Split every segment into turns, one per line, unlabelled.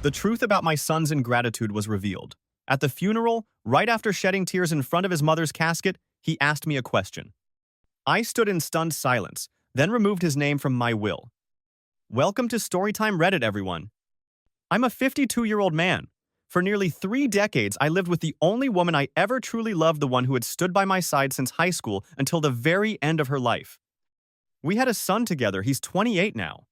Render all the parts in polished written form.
The truth about my son's ingratitude was revealed. At the funeral, right after shedding tears in front of his mother's casket, he asked me a question. I stood in stunned silence, then removed his name from my will. Welcome to Storytime Reddit, everyone. I'm a 52-year-old man. For nearly 3 decades, I lived with the only woman I ever truly loved, the one who had stood by my side since high school until the very end of her life. We had a son together. He's 28 now.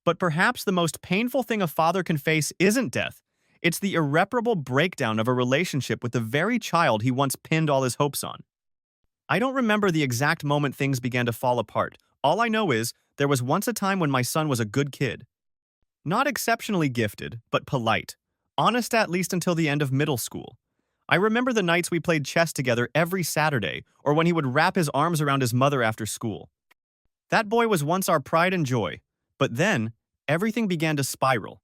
But perhaps the most painful thing a father can face isn't death. It's the irreparable breakdown of a relationship with the very child he once pinned all his hopes on. I don't remember the exact moment things began to fall apart. All I know is there was once a time when my son was a good kid. Not exceptionally gifted, but polite. Honest at least until the end of middle school. I remember the nights we played chess together every Saturday, or when he would wrap his arms around his mother after school. That boy was once our pride and joy, but then everything began to spiral.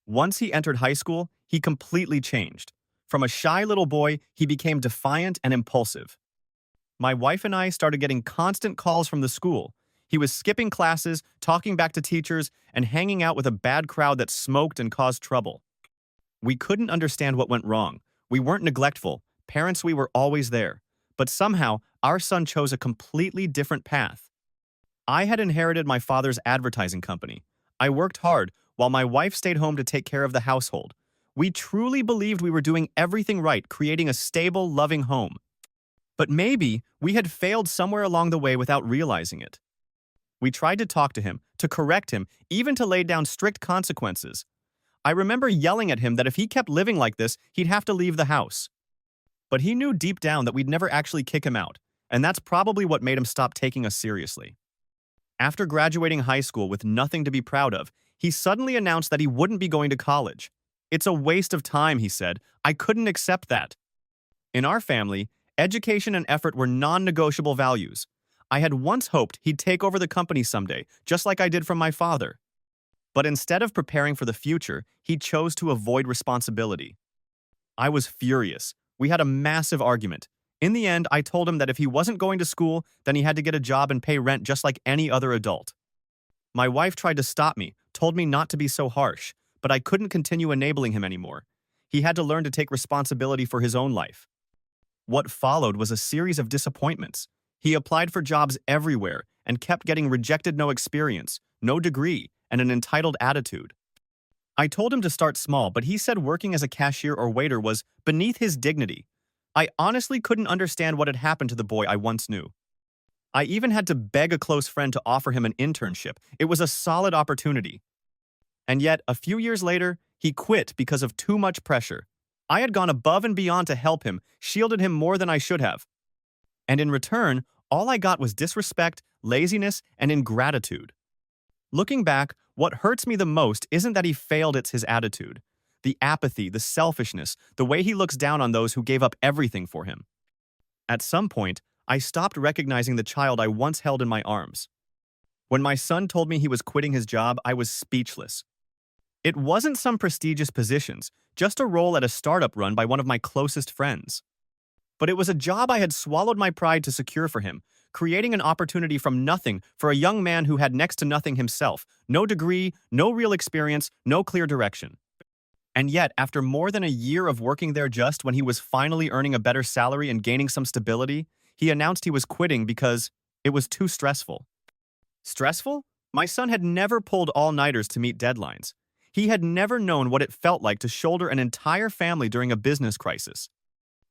Once he entered high school, he completely changed. From a shy little boy, he became defiant and impulsive. My wife and I started getting constant calls from the school. He was skipping classes, talking back to teachers, and hanging out with a bad crowd that smoked and caused trouble. We couldn't understand what went wrong. We weren't neglectful. Parents, we were always there. But somehow, our son chose a completely different path. I had inherited my father's advertising company. I worked hard, while my wife stayed home to take care of the household. We truly believed we were doing everything right, creating a stable, loving home. But maybe we had failed somewhere along the way without realizing it. We tried to talk to him, to correct him, even to lay down strict consequences. I remember yelling at him that if he kept living like this, he'd have to leave the house. But he knew deep down that we'd never actually kick him out, and that's probably what made him stop taking us seriously. After graduating high school with nothing to be proud of, he suddenly announced that he wouldn't be going to college. "It's a waste of time," he said. I couldn't accept that. In our family, education and effort were non-negotiable values. I had once hoped he'd take over the company someday, just like I did from my father. But instead of preparing for the future, he chose to avoid responsibility. I was furious. We had a massive argument. In the end, I told him that if he wasn't going to school, then he had to get a job and pay rent just like any other adult. My wife tried to stop me, told me not to be so harsh, but I couldn't continue enabling him anymore. He had to learn to take responsibility for his own life. What followed was a series of disappointments. He applied for jobs everywhere and kept getting rejected. No experience, no degree, and an entitled attitude. I told him to start small, but he said working as a cashier or waiter was beneath his dignity. I honestly couldn't understand what had happened to the boy I once knew. I even had to beg a close friend to offer him an internship. It was a solid opportunity. And yet, a few years later, he quit because of too much pressure. I had gone above and beyond to help him, shielded him more than I should have. And in return, all I got was disrespect, laziness, and ingratitude. Looking back, what hurts me the most isn't that he failed, it's his attitude. The apathy, the selfishness, the way he looks down on those who gave up everything for him. At some point, I stopped recognizing the child I once held in my arms. When my son told me he was quitting his job, I was speechless. It wasn't some prestigious positions, just a role at a startup run by one of my closest friends. But it was a job I had swallowed my pride to secure for him, creating an opportunity from nothing for a young man who had next to nothing himself, no degree, no real experience, no clear direction. And yet, after more than a year of working there, just when he was finally earning a better salary and gaining some stability, he announced he was quitting because it was too stressful. Stressful? My son had never pulled all-nighters to meet deadlines. He had never known what it felt like to shoulder an entire family during a business crisis.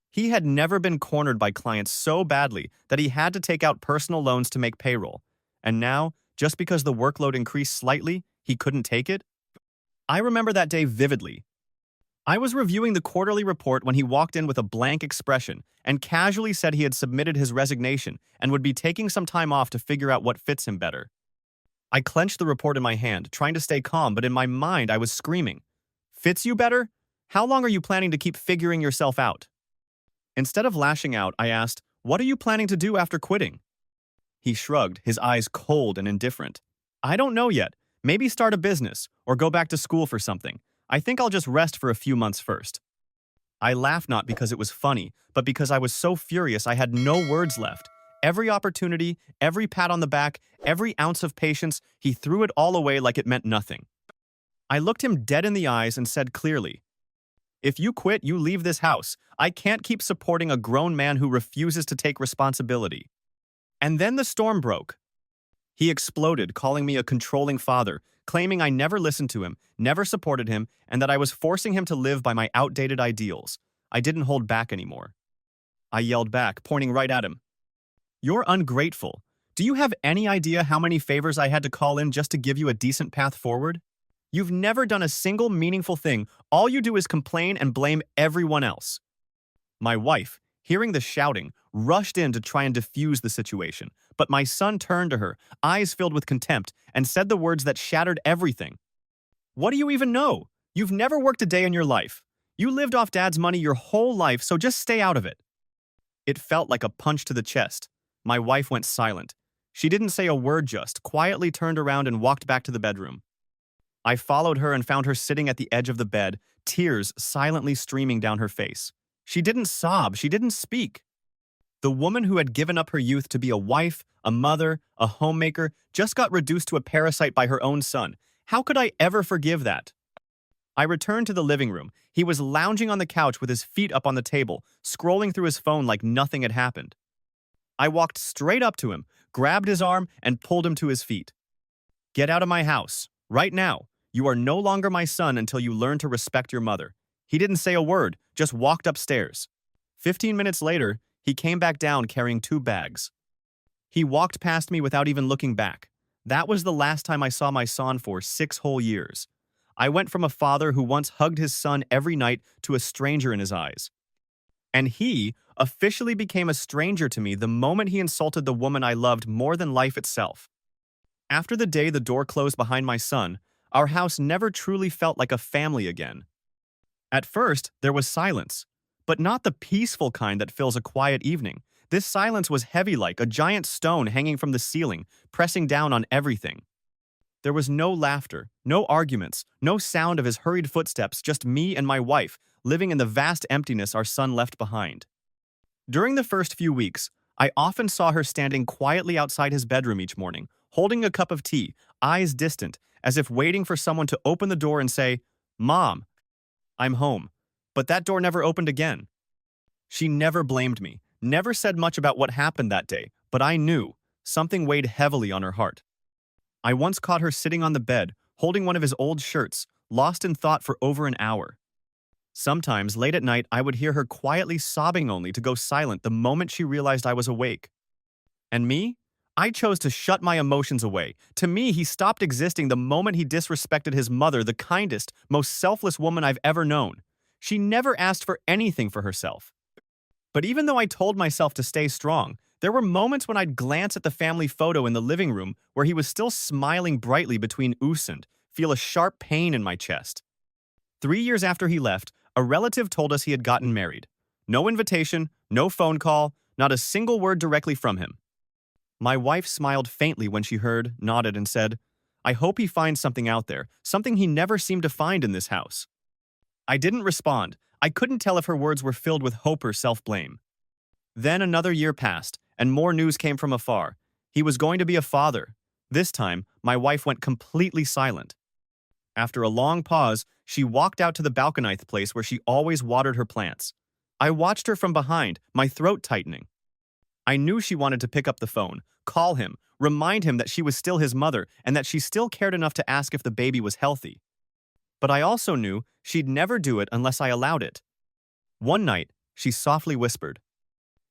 He had never been cornered by clients so badly that he had to take out personal loans to make payroll. And now, just because the workload increased slightly, he couldn't take it? I remember that day vividly. I was reviewing the quarterly report when he walked in with a blank expression and casually said he had submitted his resignation and would be taking some time off to figure out what fits him better. I clenched the report in my hand, trying to stay calm, but in my mind I was screaming, "Fits you better? How long are you planning to keep figuring yourself out?" Instead of lashing out, I asked, "What are you planning to do after quitting?" He shrugged, his eyes cold and indifferent. "I don't know yet. Maybe start a business or go back to school for something. I think I'll just rest for a few months first." I laughed not because it was funny, but because I was so furious I had no words left. Every opportunity, every pat on the back, every ounce of patience, he threw it all away like it meant nothing. I looked him dead in the eyes and said clearly, "If you quit, you leave this house. I can't keep supporting a grown man who refuses to take responsibility." And then the storm broke. He exploded, calling me a controlling father, claiming I never listened to him, never supported him, and that I was forcing him to live by my outdated ideals. I didn't hold back anymore. I yelled back, pointing right at him. "You're ungrateful. Do you have any idea how many favors I had to call in just to give you a decent path forward? You've never done a single meaningful thing. All you do is complain and blame everyone else." My wife, hearing the shouting, rushed in to try and defuse the situation, but my son turned to her, eyes filled with contempt, and said the words that shattered everything. "What do you even know? You've never worked a day in your life. You lived off Dad's money your whole life, so just stay out of it." It felt like a punch to the chest. My wife went silent. She didn't say a word, just quietly turned around and walked back to the bedroom. I followed her and found her sitting at the edge of the bed, tears silently streaming down her face. She didn't sob, she didn't speak. The woman who had given up her youth to be a wife, a mother, a homemaker, just got reduced to a parasite by her own son. How could I ever forgive that? I returned to the living room. He was lounging on the couch with his feet up on the table, scrolling through his phone like nothing had happened. I walked straight up to him, grabbed his arm, and pulled him to his feet. "Get out of my house, right now. You are no longer my son until you learn to respect your mother." He didn't say a word, just walked upstairs. 15 minutes later, he came back down carrying 2 bags. He walked past me without even looking back. That was the last time I saw my son for 6 whole years. I went from a father who once hugged his son every night to a stranger in his eyes. And he officially became a stranger to me the moment he insulted the woman I loved more than life itself. After the day the door closed behind my son, our house never truly felt like a family again. At first, there was silence, but not the peaceful kind that fills a quiet evening. This silence was heavy, like a giant stone hanging from the ceiling, pressing down on everything. There was no laughter, no arguments, no sound of his hurried footsteps, just me and my wife, living in the vast emptiness our son left behind. During the first few weeks, I often saw her standing quietly outside his bedroom each morning, holding a cup of tea, eyes distant, as if waiting for someone to open the door and say, "Mom, I'm home." But that door never opened again. She never blamed me, never said much about what happened that day, but I knew something weighed heavily on her heart. I once caught her sitting on the bed, holding one of his old shirts, lost in thought for over an hour. Sometimes, late at night, I would hear her quietly sobbing only to go silent the moment she realized I was awake. And me? I chose to shut my emotions away. To me, he stopped existing the moment he disrespected his mother, the kindest, most selfless woman I've ever known. She never asked for anything for herself. But even though I told myself to stay strong, there were moments when I'd glance at the family photo in the living room where he was still smiling brightly between oos and feel a sharp pain in my chest. 3 years after he left, a relative told us he had gotten married. No invitation, no phone call, not a single word directly from him. My wife smiled faintly when she heard, nodded, and said, "I hope he finds something out there, something he never seemed to find in this house." I didn't respond. I couldn't tell if her words were filled with hope or self-blame. Then another year passed, and more news came from afar. He was going to be a father. This time, my wife went completely silent. After a long pause, she walked out to the balcony place where she always watered her plants. I watched her from behind, my throat tightening. I knew she wanted to pick up the phone, call him, remind him that she was still his mother and that she still cared enough to ask if the baby was healthy. But I also knew she'd never do it unless I allowed it. One night, she softly whispered,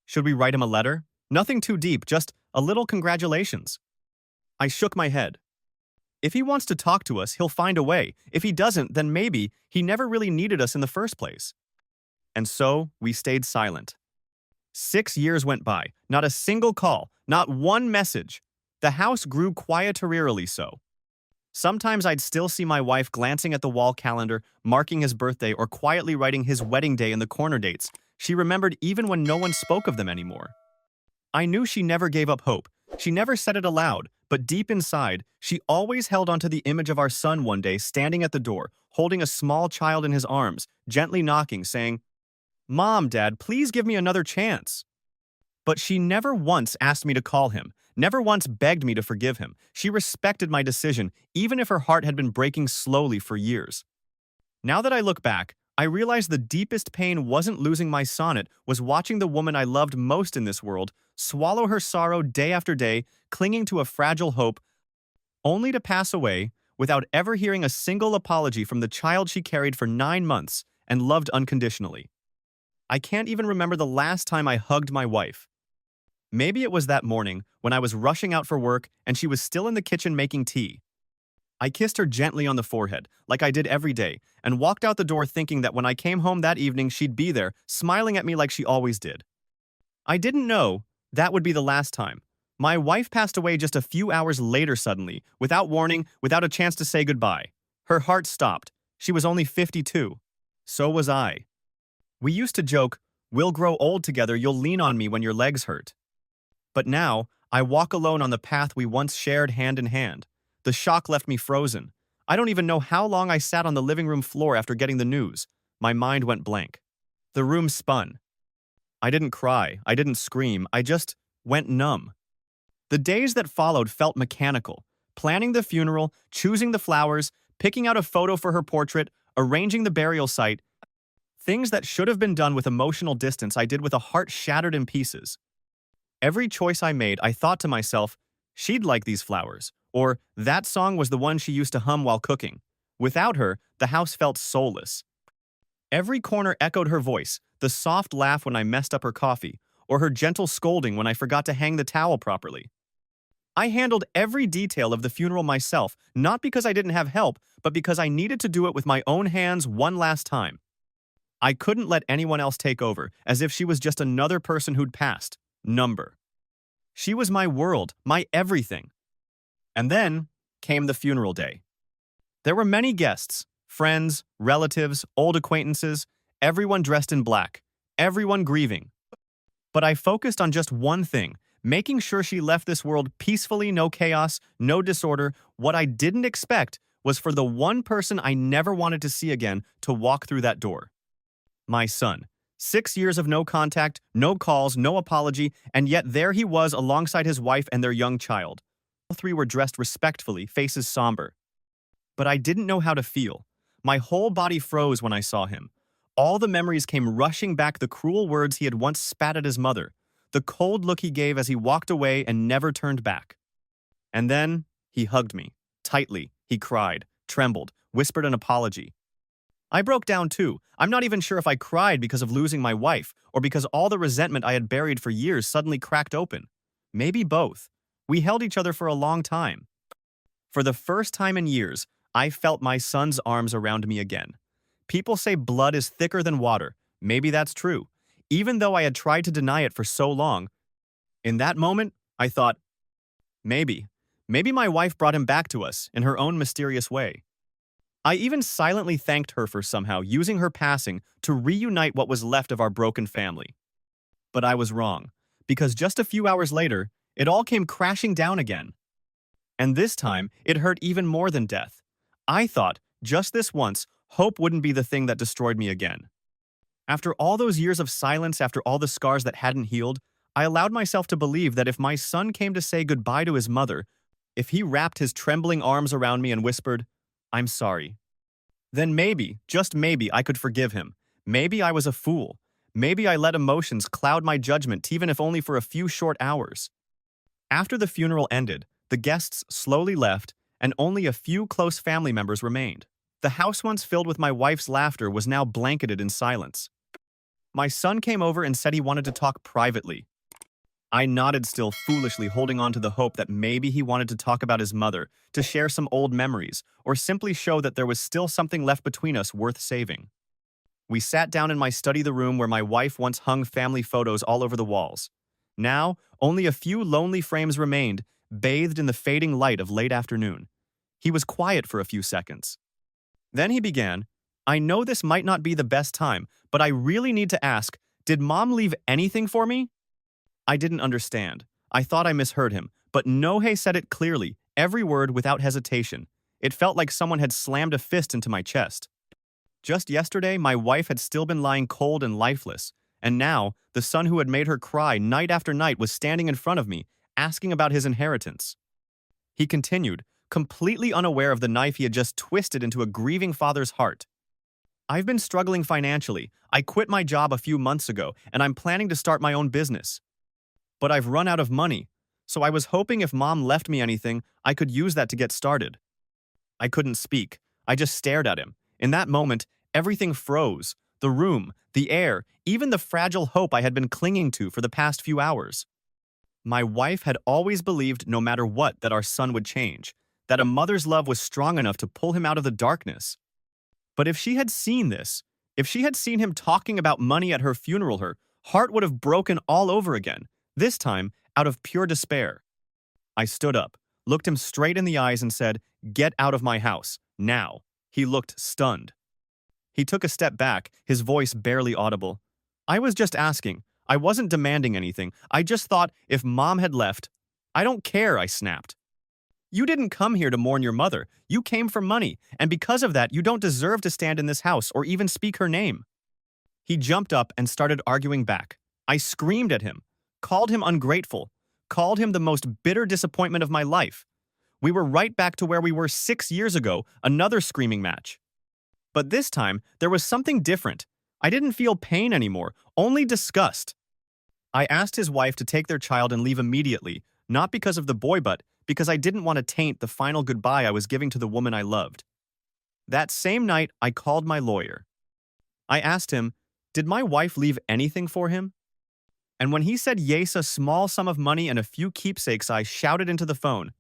"Should we write him a letter? Nothing too deep, just a little congratulations." I shook my head. If he wants to talk to us, he'll find a way. If he doesn't, then maybe he never really needed us in the first place. And so, we stayed silent. 6 years went by, not a single call, not one message. The house grew quieterly so. Sometimes I'd still see my wife glancing at the wall calendar, marking his birthday, or quietly writing his wedding day in the corner dates. She remembered even when no one spoke of them anymore. I knew she never gave up hope. She never said it aloud, but deep inside, she always held onto the image of our son one day standing at the door, holding a small child in his arms, gently knocking, saying, "Mom, Dad, please give me another chance." But she never once asked me to call him, never once begged me to forgive him. She respected my decision, even if her heart had been breaking slowly for years. Now that I look back, I realize the deepest pain wasn't losing my sonnet, was watching the woman I loved most in this world swallow her sorrow day after day, clinging to a fragile hope, only to pass away without ever hearing a single apology from the child she carried for 9 months and loved unconditionally. I can't even remember the last time I hugged my wife. Maybe it was that morning when I was rushing out for work and she was still in the kitchen making tea. I kissed her gently on the forehead, like I did every day, and walked out the door thinking that when I came home that evening she'd be there, smiling at me like she always did. I didn't know that would be the last time. My wife passed away just a few hours later suddenly, without warning, without a chance to say goodbye. Her heart stopped. She was only 52. So was I. We used to joke, "We'll grow old together, you'll lean on me when your legs hurt." But now, I walk alone on the path we once shared hand in hand. The shock left me frozen. I don't even know how long I sat on the living room floor after getting the news. My mind went blank. The room spun. I didn't cry, I didn't scream, I just went numb. The days that followed felt mechanical. Planning the funeral, choosing the flowers, picking out a photo for her portrait, arranging the burial site. Things that should have been done with emotional distance I did with a heart shattered in pieces. Every choice I made, I thought to myself, she'd like these flowers, or that song was the one she used to hum while cooking. Without her, the house felt soulless. Every corner echoed her voice, the soft laugh when I messed up her coffee, or her gentle scolding when I forgot to hang the towel properly. I handled every detail of the funeral myself, not because I didn't have help, but because I needed to do it with my own hands one last time. I couldn't let anyone else take over, as if she was just another person who'd passed. Number. She was my world, my everything. And then came the funeral day. There were many guests, friends, relatives, old acquaintances, everyone dressed in black, everyone grieving. But I focused on just one thing, making sure she left this world peacefully, no chaos, no disorder. What I didn't expect was for the one person I never wanted to see again to walk through that door. My son. 6 years of no contact, no calls, no apology, and yet there he was alongside his wife and their young child. All three were dressed respectfully, faces somber. But I didn't know how to feel. My whole body froze when I saw him. All the memories came rushing back, the cruel words he had once spat at his mother, the cold look he gave as he walked away and never turned back. And then he hugged me, tightly. He cried, trembled, whispered an apology. I broke down too. I'm not even sure if I cried because of losing my wife or because all the resentment I had buried for years suddenly cracked open. Maybe both. We held each other for a long time. For the first time in years, I felt my son's arms around me again. People say blood is thicker than water. Maybe that's true. Even though I had tried to deny it for so long, in that moment, I thought, maybe my wife brought him back to us in her own mysterious way. I even silently thanked her for somehow using her passing to reunite what was left of our broken family. But I was wrong, because just a few hours later, it all came crashing down again. And this time, it hurt even more than death. I thought, just this once, hope wouldn't be the thing that destroyed me again. After all those years of silence, after all the scars that hadn't healed, I allowed myself to believe that if my son came to say goodbye to his mother, if he wrapped his trembling arms around me and whispered, "I'm sorry," then maybe, just maybe, I could forgive him. Maybe I was a fool. Maybe I let emotions cloud my judgment, even if only for a few short hours. After the funeral ended, the guests slowly left, and only a few close family members remained. The house once filled with my wife's laughter was now blanketed in silence. My son came over and said he wanted to talk privately. I nodded, still foolishly holding on to the hope that maybe he wanted to talk about his mother, to share some old memories, or simply show that there was still something left between us worth saving. We sat down in my study, the room where my wife once hung family photos all over the walls. Now, only a few lonely frames remained, bathed in the fading light of late afternoon. He was quiet for a few seconds. Then he began, "I know this might not be the best time, but I really need to ask, did Mom leave anything for me?" I didn't understand. I thought I misheard him, but Nohe said it clearly, every word without hesitation. It felt like someone had slammed a fist into my chest. Just yesterday, my wife had still been lying cold and lifeless, And now, the son who had made her cry night after night was standing in front of me, asking about his inheritance. He continued, completely unaware of the knife he had just twisted into a grieving father's heart. I've been struggling financially. I quit my job a few months ago, and I'm planning to start my own business. But I've run out of money, so I was hoping if Mom left me anything, I could use that to get started. I couldn't speak. I just stared at him. In that moment, everything froze. The room, the air, even the fragile hope I had been clinging to for the past few hours. My wife had always believed, no matter what, that our son would change, that a mother's love was strong enough to pull him out of the darkness. But if she had seen this, if she had seen him talking about money at her funeral, her heart would have broken all over again, this time out of pure despair. I stood up, looked him straight in the eyes and said, "Get out of my house, now." He looked stunned. He took a step back, his voice barely audible. "I was just asking. I wasn't demanding anything. I just thought if Mom had left." "I don't care," I snapped. "You didn't come here to mourn your mother. You came for money, and because of that, you don't deserve to stand in this house or even speak her name." He jumped up and started arguing back. I screamed at him, called him ungrateful, called him the most bitter disappointment of my life. We were right back to where we were 6 years ago, another screaming match. But this time, there was something different. I didn't feel pain anymore, only disgust. I asked his wife to take their child and leave immediately, not because of the boy but because I didn't want to taint the final goodbye I was giving to the woman I loved. That same night, I called my lawyer. I asked him, did my wife leave anything for him? And when he said yes, a small sum of money and a few keepsakes, I shouted into the phone,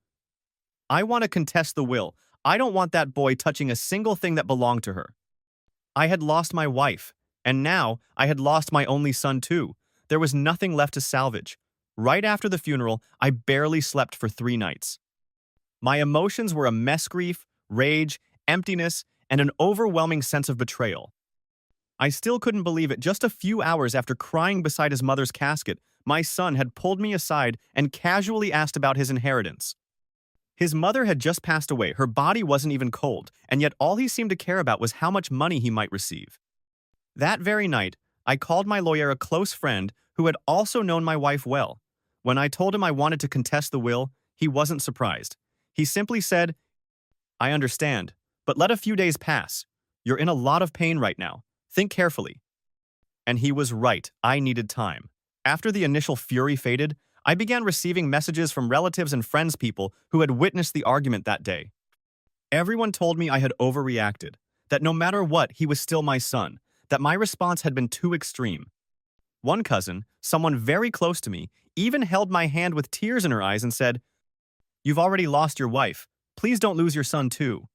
"I want to contest the will. I don't want that boy touching a single thing that belonged to her." I had lost my wife, and now I had lost my only son too. There was nothing left to salvage. Right after the funeral, I barely slept for 3 nights. My emotions were a mess: grief, rage, emptiness, and an overwhelming sense of betrayal. I still couldn't believe it. Just a few hours after crying beside his mother's casket, my son had pulled me aside and casually asked about his inheritance. His mother had just passed away, her body wasn't even cold, and yet all he seemed to care about was how much money he might receive. That very night, I called my lawyer, a close friend who had also known my wife well. When I told him I wanted to contest the will, he wasn't surprised. He simply said, "I understand, but let a few days pass. You're in a lot of pain right now. Think carefully." And he was right. I needed time. After the initial fury faded, I began receiving messages from relatives and friends, people who had witnessed the argument that day. Everyone told me I had overreacted, that no matter what, he was still my son, that my response had been too extreme. One cousin, someone very close to me, even held my hand with tears in her eyes and said, "You've already lost your wife. Please don't lose your son too."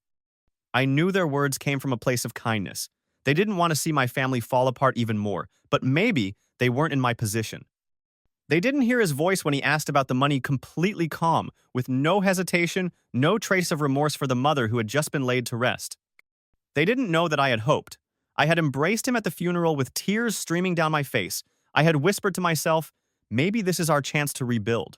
I knew their words came from a place of kindness. They didn't want to see my family fall apart even more, but maybe they weren't in my position. They didn't hear his voice when he asked about the money, completely calm, with no hesitation, no trace of remorse for the mother who had just been laid to rest. They didn't know that I had hoped. I had embraced him at the funeral with tears streaming down my face. I had whispered to myself, maybe this is our chance to rebuild.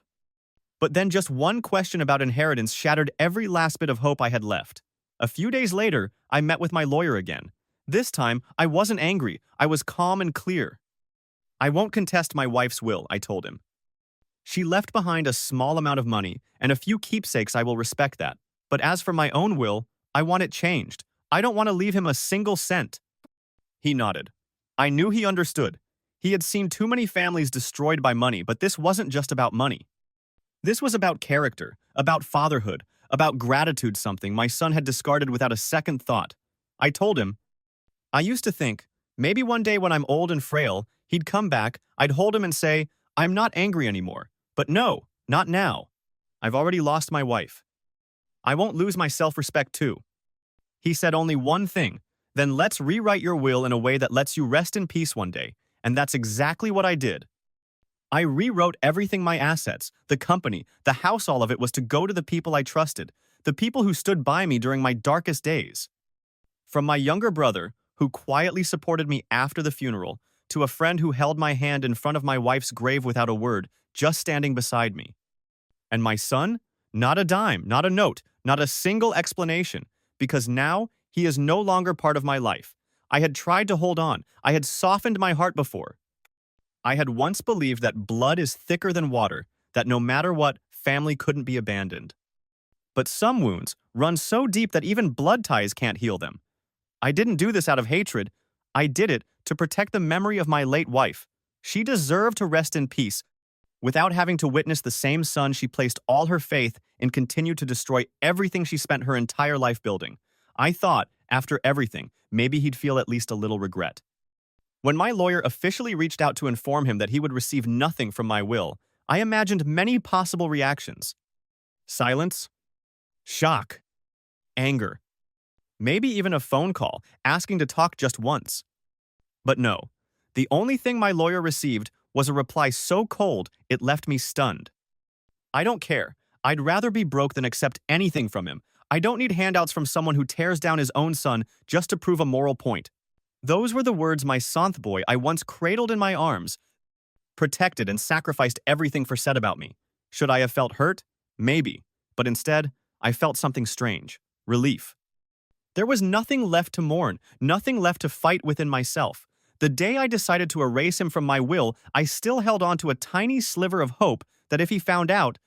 But then just one question about inheritance shattered every last bit of hope I had left. A few days later, I met with my lawyer again. This time, I wasn't angry. I was calm and clear. "I won't contest my wife's will," I told him. "She left behind a small amount of money and a few keepsakes. I will respect that. But as for my own will, I want it changed. I don't want to leave him a single cent." He nodded. I knew he understood. He had seen too many families destroyed by money, but this wasn't just about money. This was about character, about fatherhood, about gratitude, something my son had discarded without a second thought. I told him, "I used to think, maybe one day when I'm old and frail, he'd come back, I'd hold him and say, 'I'm not angry anymore.' But no, not now. I've already lost my wife. I won't lose my self-respect too." He said only one thing, "Then let's rewrite your will in a way that lets you rest in peace one day." And that's exactly what I did. I rewrote everything: my assets, the company, the house. All of it was to go to the people I trusted, the people who stood by me during my darkest days. From my younger brother, who quietly supported me after the funeral, to a friend who held my hand in front of my wife's grave without a word, just standing beside me. And my son? Not a dime, not a note, not a single explanation, because now he is no longer part of my life. I had tried to hold on. I had softened my heart before. I had once believed that blood is thicker than water, that no matter what, family couldn't be abandoned. But some wounds run so deep that even blood ties can't heal them. I didn't do this out of hatred. I did it to protect the memory of my late wife. She deserved to rest in peace without having to witness the same son she placed all her faith and continued to destroy everything she spent her entire life building. I thought, after everything, maybe he'd feel at least a little regret. When my lawyer officially reached out to inform him that he would receive nothing from my will, I imagined many possible reactions. Silence, shock, anger, maybe even a phone call asking to talk just once. But no, the only thing my lawyer received was a reply so cold it left me stunned. I don't care. I'd rather be broke than accept anything from him. I don't need handouts from someone who tears down his own son just to prove a moral point. Those were the words my sonth boy I once cradled in my arms, protected and sacrificed everything for said about me. Should I have felt hurt? Maybe. But instead, I felt something strange. Relief. There was nothing left to mourn, nothing left to fight within myself. The day I decided to erase him from my will, I still held on to a tiny sliver of hope that if he found out,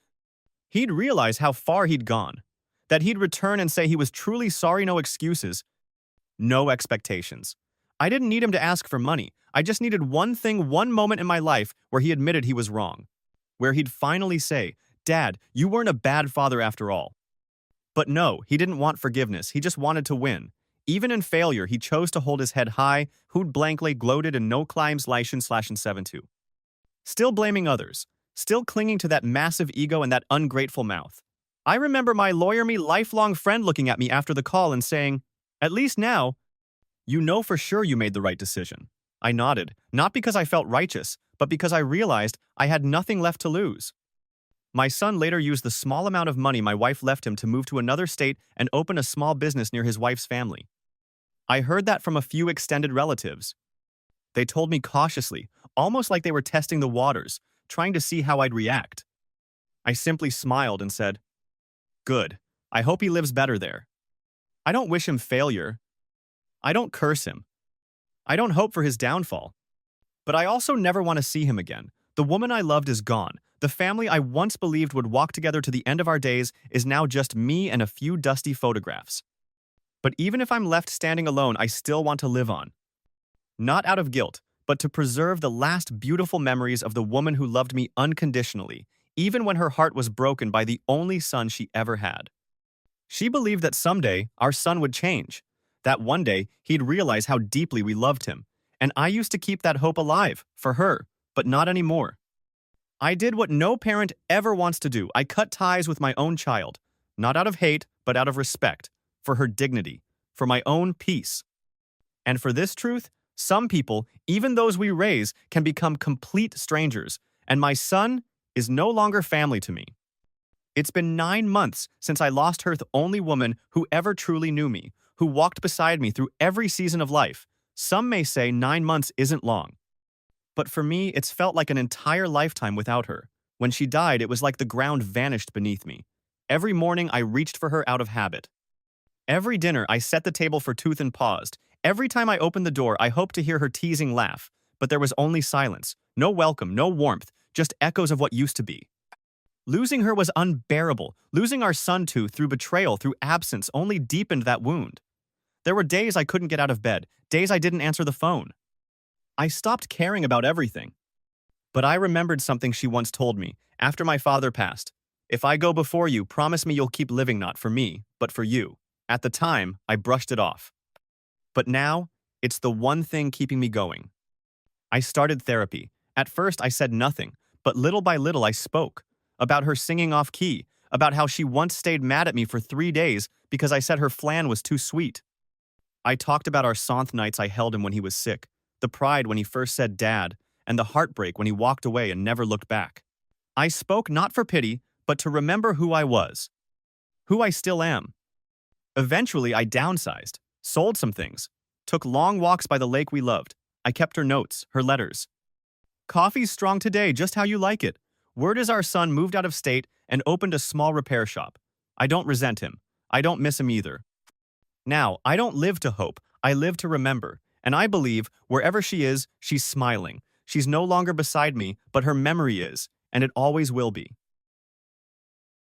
he'd realize how far he'd gone. That he'd return and say he was truly sorry, no excuses, no expectations. I didn't need him to ask for money. I just needed one thing, one moment in my life where he admitted he was wrong. Where he'd finally say, "Dad, you weren't a bad father after all." But no, he didn't want forgiveness. He just wanted to win. Even in failure, he chose to hold his head high, hoot blankly gloated and no climbs /7-2. Still blaming others. Still clinging to that massive ego and that ungrateful mouth. I remember my lawyer me lifelong friend looking at me after the call and saying, "At least now, you know for sure you made the right decision." I nodded, not because I felt righteous, but because I realized I had nothing left to lose. My son later used the small amount of money my wife left him to move to another state and open a small business near his wife's family. I heard that from a few extended relatives. They told me cautiously, almost like they were testing the waters, trying to see how I'd react. I simply smiled and said, "Good. I hope he lives better there." I don't wish him failure. I don't curse him. I don't hope for his downfall. But I also never want to see him again. The woman I loved is gone. The family I once believed would walk together to the end of our days is now just me and a few dusty photographs. But even if I'm left standing alone, I still want to live on. Not out of guilt, but to preserve the last beautiful memories of the woman who loved me unconditionally, even when her heart was broken by the only son she ever had. She believed that someday our son would change, that one day he'd realize how deeply we loved him, and I used to keep that hope alive, for her, but not anymore. I did what no parent ever wants to do. I cut ties with my own child, not out of hate, but out of respect, for her dignity, for my own peace. And for this truth, some people, even those we raise, can become complete strangers, and my son is no longer family to me. It's been 9 months since I lost her, the only woman who ever truly knew me, who walked beside me through every season of life. Some may say 9 months isn't long. But for me, it's felt like an entire lifetime without her. When she died, it was like the ground vanished beneath me. Every morning, I reached for her out of habit. Every dinner, I set the table for Tooth and paused. Every time I opened the door, I hoped to hear her teasing laugh. But there was only silence. No welcome, no warmth, just echoes of what used to be. Losing her was unbearable. Losing our son Tooth through betrayal, through absence, only deepened that wound. There were days I couldn't get out of bed, days I didn't answer the phone. I stopped caring about everything. But I remembered something she once told me, after my father passed. "If I go before you, promise me you'll keep living not for me, but for you." At the time, I brushed it off. But now, it's the one thing keeping me going. I started therapy. At first, I said nothing, but little by little I spoke. About her singing off key, about how she once stayed mad at me for 3 days because I said her flan was too sweet. I talked about our sonth nights I held him when he was sick, the pride when he first said dad, and the heartbreak when he walked away and never looked back. I spoke not for pity, but to remember who I was. Who I still am. Eventually, I downsized, sold some things, took long walks by the lake we loved. I kept her notes, her letters. "Coffee's strong today, just how you like it." Word is our son moved out of state and opened a small repair shop. I don't resent him. I don't miss him either. Now, I don't live to hope. I live to remember. And I believe, wherever she is, she's smiling. She's no longer beside me, but her memory is, and it always will be.